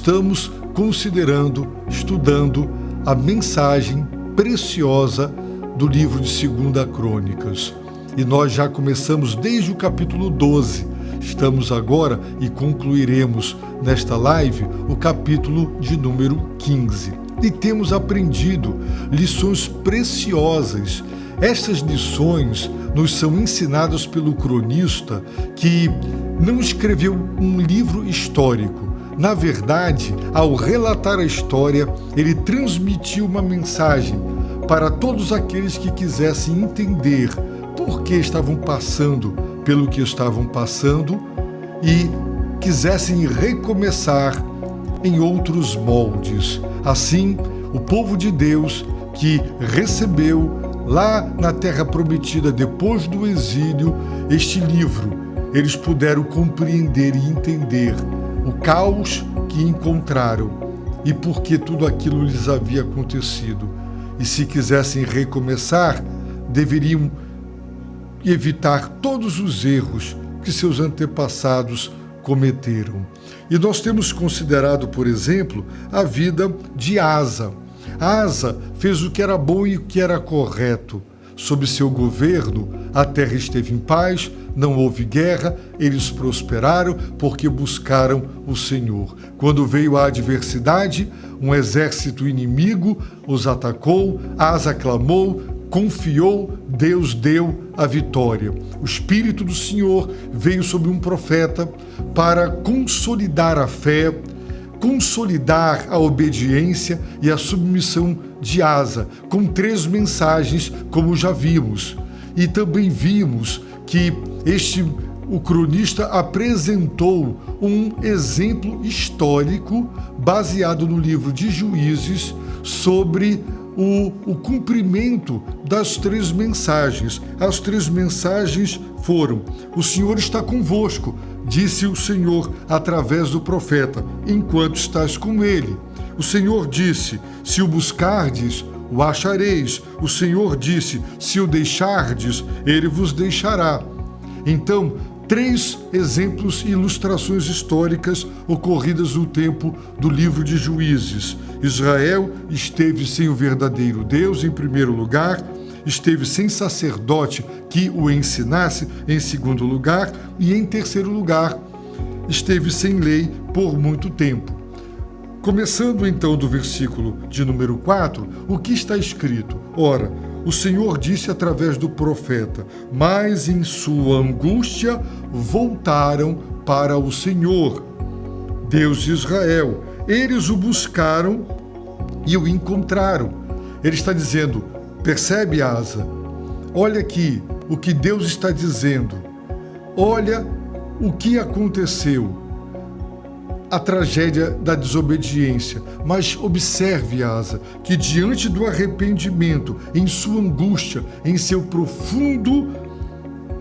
estamos considerando, estudando a mensagem preciosa do livro de 2 Crônicas. E nós já começamos desde o capítulo 12. Estamos agora e concluiremos nesta live o capítulo de número 15. E temos aprendido lições preciosas. Estas lições nos são ensinadas pelo cronista que não escreveu um livro histórico. Na verdade, ao relatar a história, ele transmitiu uma mensagem para todos aqueles que quisessem entender por que estavam passando pelo que estavam passando e quisessem recomeçar em outros moldes. Assim, o povo de Deus que recebeu lá na Terra Prometida, depois do exílio, este livro, eles puderam compreender e entender o caos que encontraram e por que tudo aquilo lhes havia acontecido. E se quisessem recomeçar, deveriam evitar todos os erros que seus antepassados cometeram. E nós temos considerado, por exemplo, a vida de Asa. Asa fez o que era bom e o que era correto. Sob seu governo, a terra esteve em paz, não houve guerra, eles prosperaram porque buscaram o Senhor. Quando veio a adversidade, um exército inimigo os atacou, Asa clamou, confiou, Deus deu a vitória. O Espírito do Senhor veio sobre um profeta para consolidar a fé, consolidar a obediência e a submissão de Asa, com 3 mensagens, como já vimos. E também vimos que o cronista apresentou um exemplo histórico baseado no livro de Juízes sobre o cumprimento das 3 mensagens. As 3 mensagens foram: o Senhor está convosco, disse o Senhor através do profeta, enquanto estás com ele. O Senhor disse: se o buscardes, o achareis. O Senhor disse: se o deixardes, ele vos deixará. Então, 3 exemplos e ilustrações históricas ocorridas no tempo do livro de Juízes. Israel esteve sem o verdadeiro Deus, em primeiro lugar, esteve sem sacerdote que o ensinasse, em segundo lugar, e em terceiro lugar, esteve sem lei por muito tempo. Começando então do versículo de número 4, o que está escrito? Ora, o Senhor disse através do profeta: mas em sua angústia voltaram para o Senhor, Deus de Israel. Eles o buscaram e o encontraram. Ele está dizendo: percebe, Asa? Olha aqui o que Deus está dizendo. Olha o que aconteceu. A tragédia da desobediência. Mas observe, Asa, que diante do arrependimento, em sua angústia, em seu profundo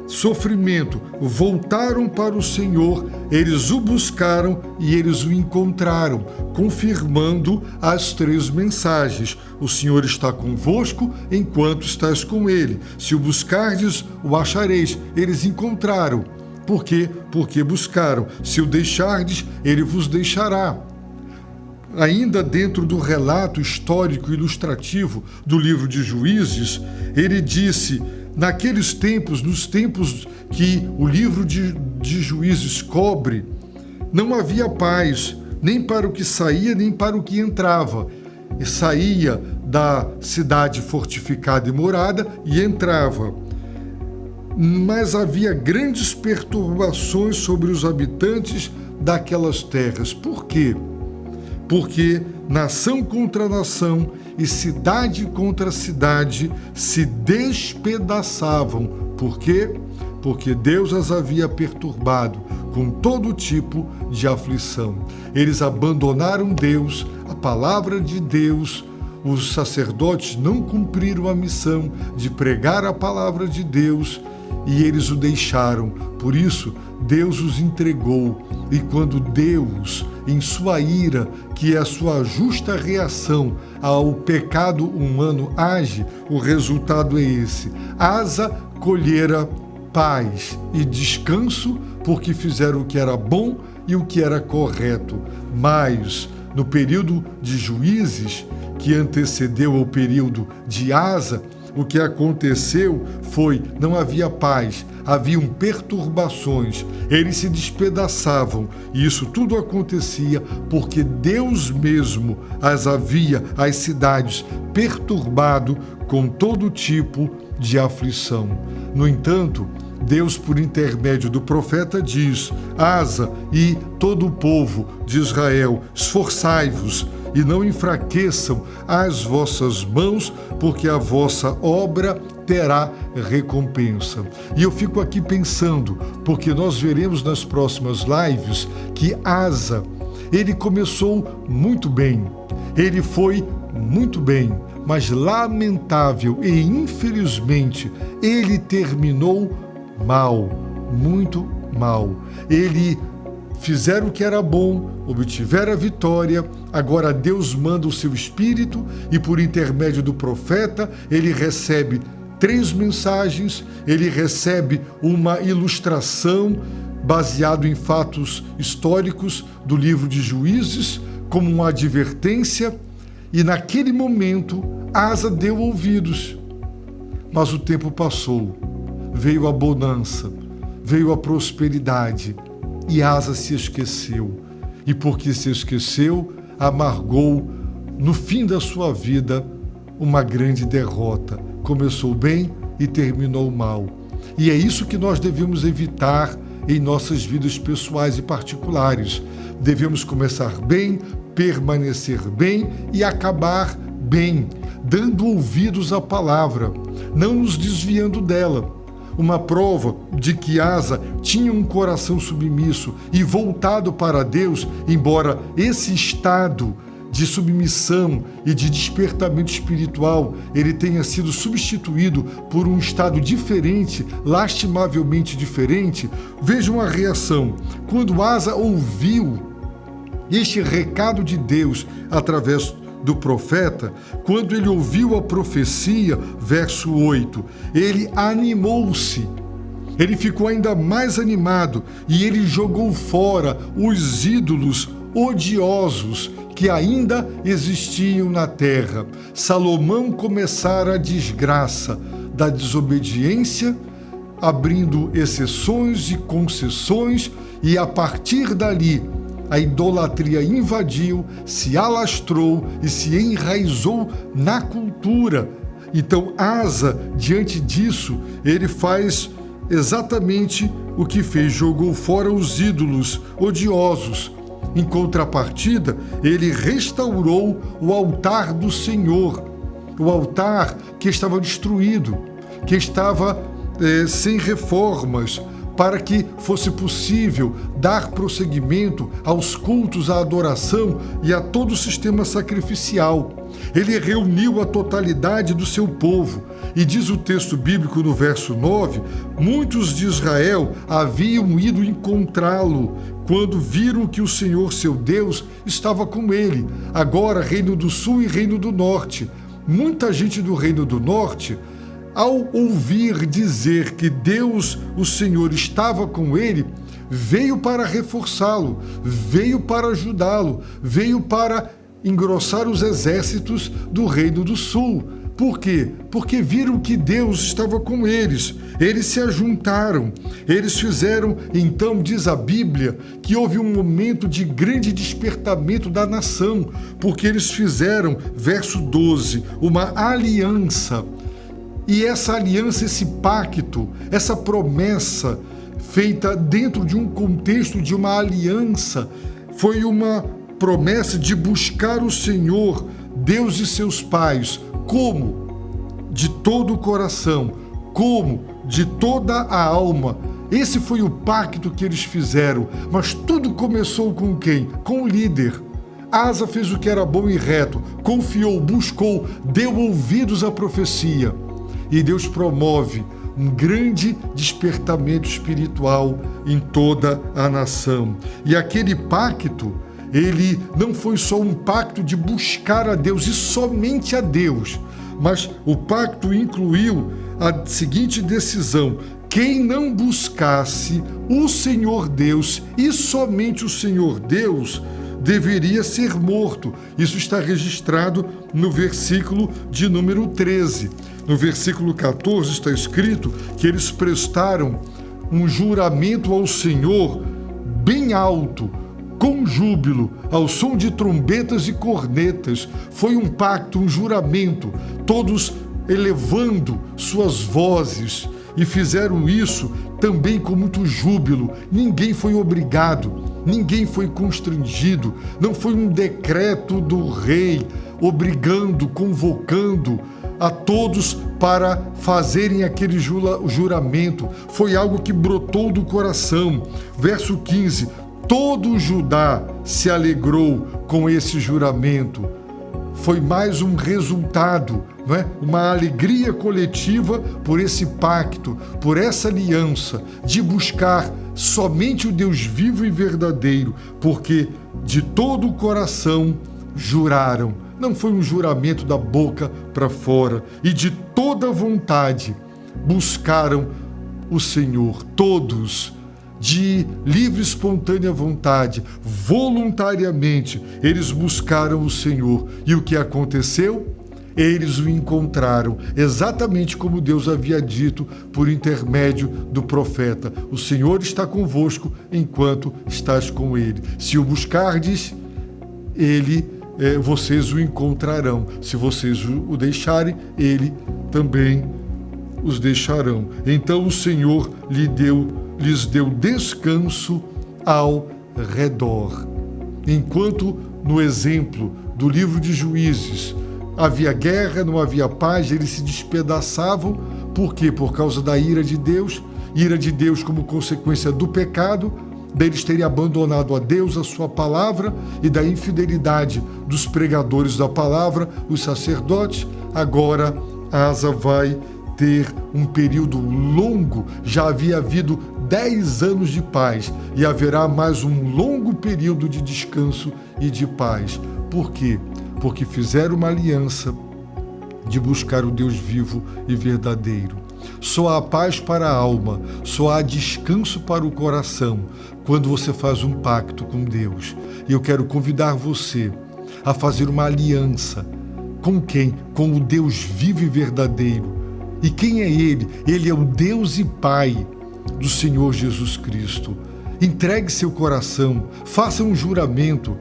sofrimento, voltaram para o Senhor, eles o buscaram e eles o encontraram, confirmando as 3 mensagens. O Senhor está convosco enquanto estás com ele. Se o buscardes, o achareis. Eles encontraram. Por quê? Porque buscaram. Se o deixardes, ele vos deixará. Ainda dentro do relato histórico ilustrativo do livro de Juízes, ele disse: naqueles tempos, nos tempos que o livro de Juízes cobre, não havia paz, nem para o que saía, nem para o que entrava. E saía da cidade fortificada e morada e entrava. Mas havia grandes perturbações sobre os habitantes daquelas terras. Por quê? Porque nação contra nação e cidade contra cidade se despedaçavam. Por quê? Porque Deus as havia perturbado com todo tipo de aflição. Eles abandonaram Deus, a palavra de Deus. Os sacerdotes não cumpriram a missão de pregar a palavra de Deus e eles o deixaram. Por isso, Deus os entregou. E quando Deus, em sua ira, que é a sua justa reação ao pecado humano, age, o resultado é esse: Asa colhera paz e descanso, porque fizeram o que era bom e o que era correto. Mas no período de Juízes, que antecedeu ao período de Asa, o que aconteceu foi, não havia paz, haviam perturbações, eles se despedaçavam, e isso tudo acontecia porque Deus mesmo as cidades, perturbado com todo tipo de aflição. No entanto, Deus, por intermédio do profeta, diz: Asa e todo o povo de Israel, esforçai-vos e não enfraqueçam as vossas mãos, porque a vossa obra terá recompensa. E eu fico aqui pensando, porque nós veremos nas próximas lives que Asa, ele começou muito bem, ele foi muito bem, mas lamentável e infelizmente ele terminou mal, muito mal. Ele fizeram o que era bom, obtiveram a vitória, agora Deus manda o seu Espírito e por intermédio do profeta ele recebe 3 mensagens, ele recebe uma ilustração baseado em fatos históricos do livro de Juízes como uma advertência, e naquele momento Asa deu ouvidos. Mas o tempo passou, veio a bonança, veio a prosperidade, e Asa se esqueceu. E porque se esqueceu, amargou, no fim da sua vida, uma grande derrota. Começou bem e terminou mal. E é isso que nós devemos evitar em nossas vidas pessoais e particulares. Devemos começar bem, permanecer bem e acabar bem, dando ouvidos à palavra, não nos desviando dela. Uma prova de que Asa tinha um coração submisso e voltado para Deus, embora esse estado de submissão e de despertamento espiritual ele tenha sido substituído por um estado diferente, lastimavelmente diferente. Vejam a reação. Quando Asa ouviu este recado de Deus através do profeta, quando ele ouviu a profecia, verso 8, ele animou-se, ele ficou ainda mais animado e ele jogou fora os ídolos odiosos que ainda existiam na terra. Salomão começara a desgraça da desobediência, abrindo exceções e concessões, e a partir dali a idolatria invadiu, se alastrou e se enraizou na cultura. Então Asa, diante disso, ele faz exatamente o que fez, jogou fora os ídolos odiosos. Em contrapartida, ele restaurou o altar do Senhor, o altar que estava destruído, que estava sem reformas, para que fosse possível dar prosseguimento aos cultos, à adoração e a todo o sistema sacrificial. Ele reuniu a totalidade do seu povo, e diz o texto bíblico no verso 9, muitos de Israel haviam ido encontrá-lo, quando viram que o Senhor, seu Deus, estava com ele. Agora, Reino do Sul e Reino do Norte. Muita gente do Reino do Norte, ao ouvir dizer que Deus, o Senhor, estava com ele, veio para reforçá-lo, veio para ajudá-lo, veio para engrossar os exércitos do Reino do Sul. Por quê? Porque viram que Deus estava com eles. Eles se ajuntaram. Eles fizeram, então, diz a Bíblia, que houve um momento de grande despertamento da nação, porque eles fizeram, verso 12, uma aliança. E essa aliança, esse pacto, essa promessa feita dentro de um contexto de uma aliança, foi uma promessa de buscar o Senhor, Deus e seus pais, como? De todo o coração, como? De toda a alma. Esse foi o pacto que eles fizeram, mas tudo começou com quem? Com o líder. Asa fez o que era bom e reto, confiou, buscou, deu ouvidos à profecia. E Deus promove um grande despertamento espiritual em toda a nação. E aquele pacto, ele não foi só um pacto de buscar a Deus e somente a Deus, mas o pacto incluiu a seguinte decisão: quem não buscasse o Senhor Deus e somente o Senhor Deus, deveria ser morto. Isso está registrado no versículo de número 13. No versículo 14 está escrito que eles prestaram um juramento ao Senhor bem alto, com júbilo, ao som de trombetas e cornetas. Foi um pacto, um juramento, todos elevando suas vozes, e fizeram isso também com muito júbilo. Ninguém foi obrigado, ninguém foi constrangido, não foi um decreto do rei obrigando, convocando a todos para fazerem aquele juramento. Foi algo que brotou do coração. Verso 15: todo o Judá se alegrou com esse juramento. Foi mais um resultado, não é? Uma alegria coletiva por esse pacto, por essa aliança de buscar somente o Deus vivo e verdadeiro, porque de todo o coração juraram. Não foi um juramento da boca para fora, e de toda vontade buscaram o Senhor. Todos, de livre e espontânea vontade, voluntariamente, eles buscaram o Senhor. E o que aconteceu? Eles o encontraram, exatamente como Deus havia dito por intermédio do profeta: o Senhor está convosco enquanto estás com ele. Se o buscardes, vocês o encontrarão. Se vocês o deixarem, ele também os deixarão. Então o Senhor lhes deu descanso ao redor. Enquanto no exemplo do livro de Juízes havia guerra, não havia paz, eles se despedaçavam. Por quê? Por causa da ira de Deus como consequência do pecado, deles terem abandonado a Deus, a sua palavra, e da infidelidade dos pregadores da palavra, os sacerdotes. Agora Asa vai ter um período longo. Já havia havido 10 anos de paz e haverá mais um longo período de descanso e de paz. Por quê? Porque fizeram uma aliança de buscar o Deus vivo e verdadeiro. Só há paz para a alma, só há descanso para o coração quando você faz um pacto com Deus. E eu quero convidar você a fazer uma aliança. Com quem? Com o Deus vivo e verdadeiro. E quem é Ele? Ele é o Deus e Pai do Senhor Jesus Cristo. Entregue seu coração, faça um juramento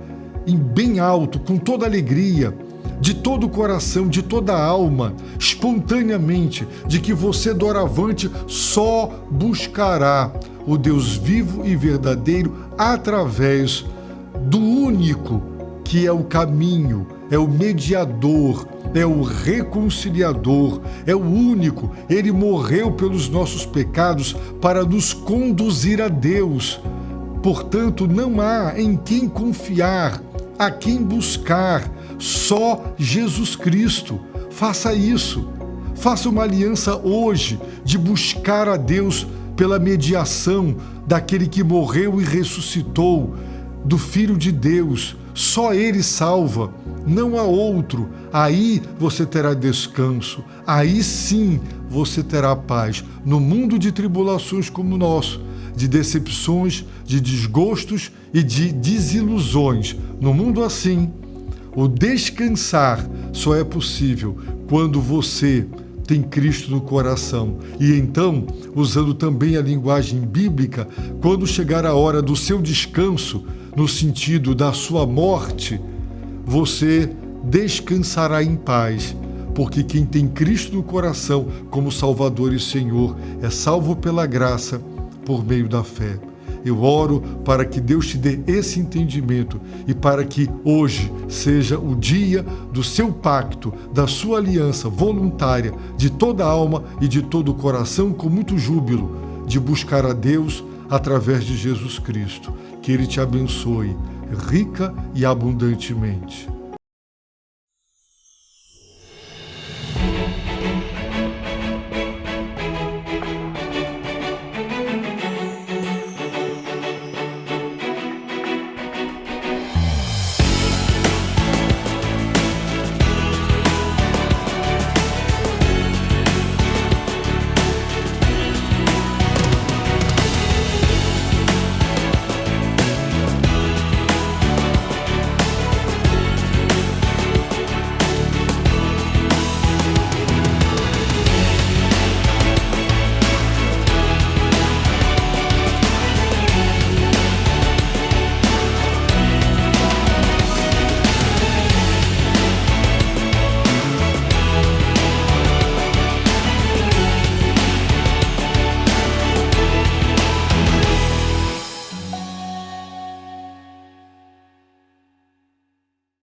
em bem alto, com toda alegria, de todo o coração, de toda a alma, espontaneamente, de que você doravante só buscará o Deus vivo e verdadeiro através do único que é o caminho, é o mediador, é o reconciliador, é o único. Ele morreu pelos nossos pecados para nos conduzir a Deus. Portanto, não há em quem confiar, a quem buscar, só Jesus Cristo. Faça isso. Faça uma aliança hoje de buscar a Deus pela mediação daquele que morreu e ressuscitou, do Filho de Deus. Só Ele salva, não há outro. Aí você terá descanso, aí sim você terá paz. No mundo de tribulações como o nosso, de decepções, de desgostos e de desilusões, no mundo assim, o descansar só é possível quando você tem Cristo no coração. E então, usando também a linguagem bíblica, quando chegar a hora do seu descanso, no sentido da sua morte, você descansará em paz, porque quem tem Cristo no coração como Salvador e Senhor é salvo pela graça por meio da fé. Eu oro para que Deus te dê esse entendimento e para que hoje seja o dia do seu pacto, da sua aliança voluntária, de toda a alma e de todo o coração, com muito júbilo, de buscar a Deus através de Jesus Cristo. Que Ele te abençoe rica e abundantemente.